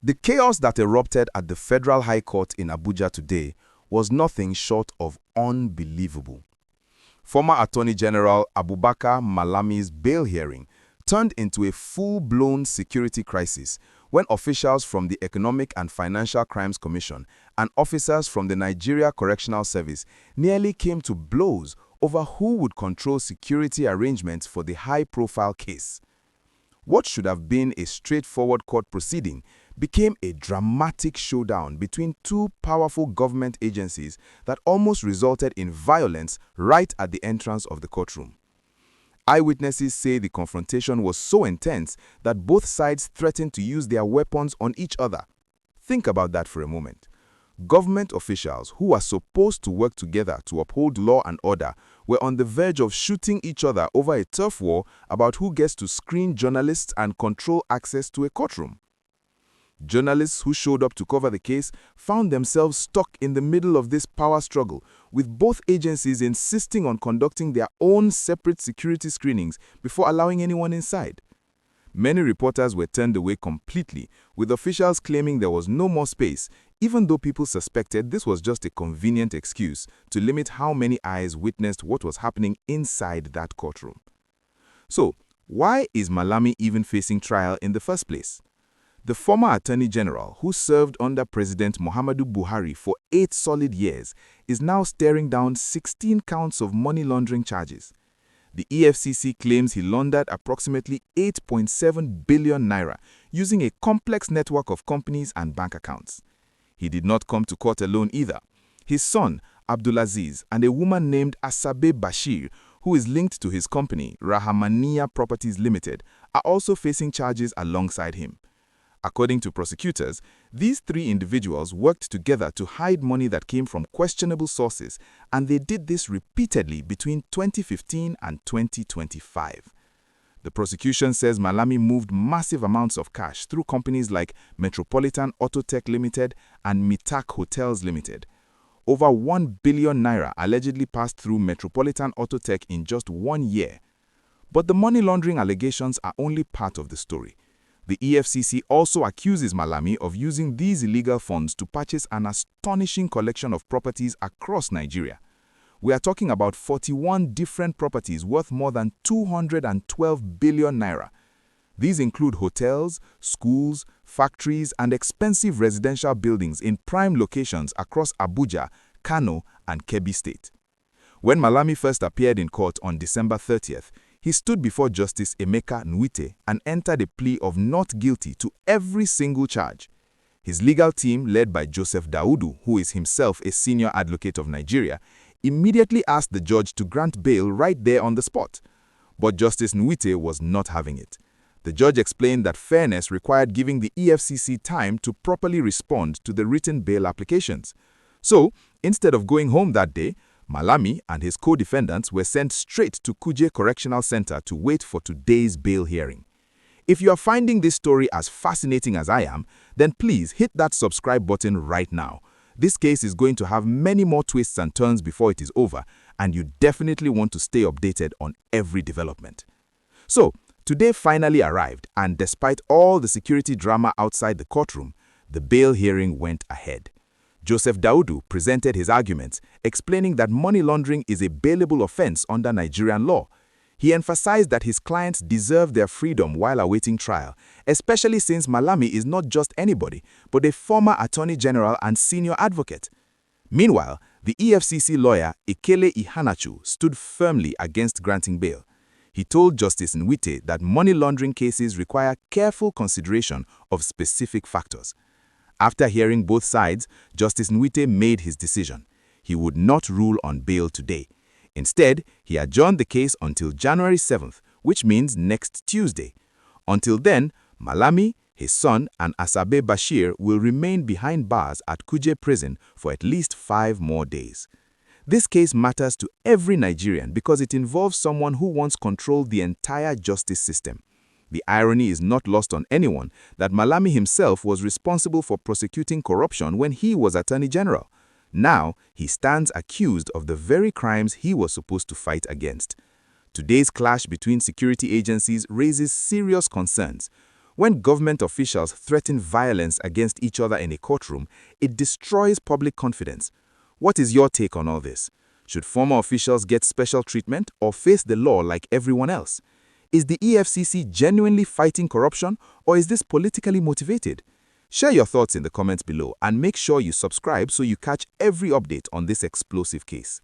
The chaos that erupted at the Federal High Court in Abuja today was nothing short of unbelievable. Former Attorney General Abubakar Malami's bail hearing turned into a full-blown security crisis when officials from the Economic and Financial Crimes Commission and officers from the Nigeria Correctional Service nearly came to blows over who would control security arrangements for the high-profile case. What should have been a straightforward court proceeding became a dramatic showdown between two powerful government agencies that almost resulted in violence right at the entrance of the courtroom. Eyewitnesses say the confrontation was so intense that both sides threatened to use their weapons on each other. Think about that for a moment. Government officials who are supposed to work together to uphold law and order were on the verge of shooting each other over a turf war about who gets to screen journalists and control access to a courtroom. Journalists who showed up to cover the case found themselves stuck in the middle of this power struggle, with both agencies insisting on conducting their own separate security screenings before allowing anyone inside. Many reporters were turned away completely, with officials claiming there was no more space, even though people suspected this was just a convenient excuse to limit how many eyes witnessed what was happening inside that courtroom. So, why is Malami even facing trial in the first place? The former Attorney General, who served under President Muhammadu Buhari for 8 solid years, is now staring down 16 counts of money laundering charges. The EFCC claims he laundered approximately 8.7 billion naira using a complex network of companies and bank accounts. He did not come to court alone either. His son, Abdulaziz, and a woman named Asabe Bashir, who is linked to his company, Rahamania Properties Limited, are also facing charges alongside him. According to prosecutors, these 3 individuals worked together to hide money that came from questionable sources, and they did this repeatedly between 2015 and 2025. The prosecution says Malami moved massive amounts of cash through companies like Metropolitan Autotech Limited and Mitak Hotels Limited. Over 1 billion naira allegedly passed through Metropolitan Autotech in just 1 year. But the money laundering allegations are only part of the story. The EFCC also accuses Malami of using these illegal funds to purchase an astonishing collection of properties across Nigeria. We are talking about 41 different properties worth more than 212 billion naira. These include hotels, schools, factories, and expensive residential buildings in prime locations across Abuja, Kano, and Kebbi State. When Malami first appeared in court on December 30th, he stood before Justice Emeka Nwite and entered a plea of not guilty to every single charge. His legal team, led by Joseph Daudu, who is himself a senior advocate of Nigeria, immediately asked the judge to grant bail right there on the spot. But Justice Nwite was not having it. The judge explained that fairness required giving the EFCC time to properly respond to the written bail applications. So, instead of going home that day, Malami and his co-defendants were sent straight to Kuje Correctional Center to wait for today's bail hearing. If you are finding this story as fascinating as I am, then please hit that subscribe button right now. This case is going to have many more twists and turns before it is over, and you definitely want to stay updated on every development. So, today finally arrived, and despite all the security drama outside the courtroom, the bail hearing went ahead. Joseph Daudu presented his arguments, explaining that money laundering is a bailable offense under Nigerian law. He emphasized that his clients deserve their freedom while awaiting trial, especially since Malami is not just anybody, but a former Attorney General and senior advocate. Meanwhile, the EFCC lawyer Ekele Ihanachu stood firmly against granting bail. He told Justice Nwite that money laundering cases require careful consideration of specific factors. After hearing both sides, Justice Nwite made his decision. He would not rule on bail today. Instead, he adjourned the case until January 7th, which means next Tuesday. Until then, Malami, his son, and Asabe Bashir will remain behind bars at Kuje Prison for at least 5 more days. This case matters to every Nigerian because it involves someone who once controlled the entire justice system. The irony is not lost on anyone that Malami himself was responsible for prosecuting corruption when he was Attorney General. Now, he stands accused of the very crimes he was supposed to fight against. Today's clash between security agencies raises serious concerns. When government officials threaten violence against each other in a courtroom, it destroys public confidence. What is your take on all this? Should former officials get special treatment or face the law like everyone else? Is the EFCC genuinely fighting corruption, or is this politically motivated? Share your thoughts in the comments below and make sure you subscribe so you catch every update on this explosive case.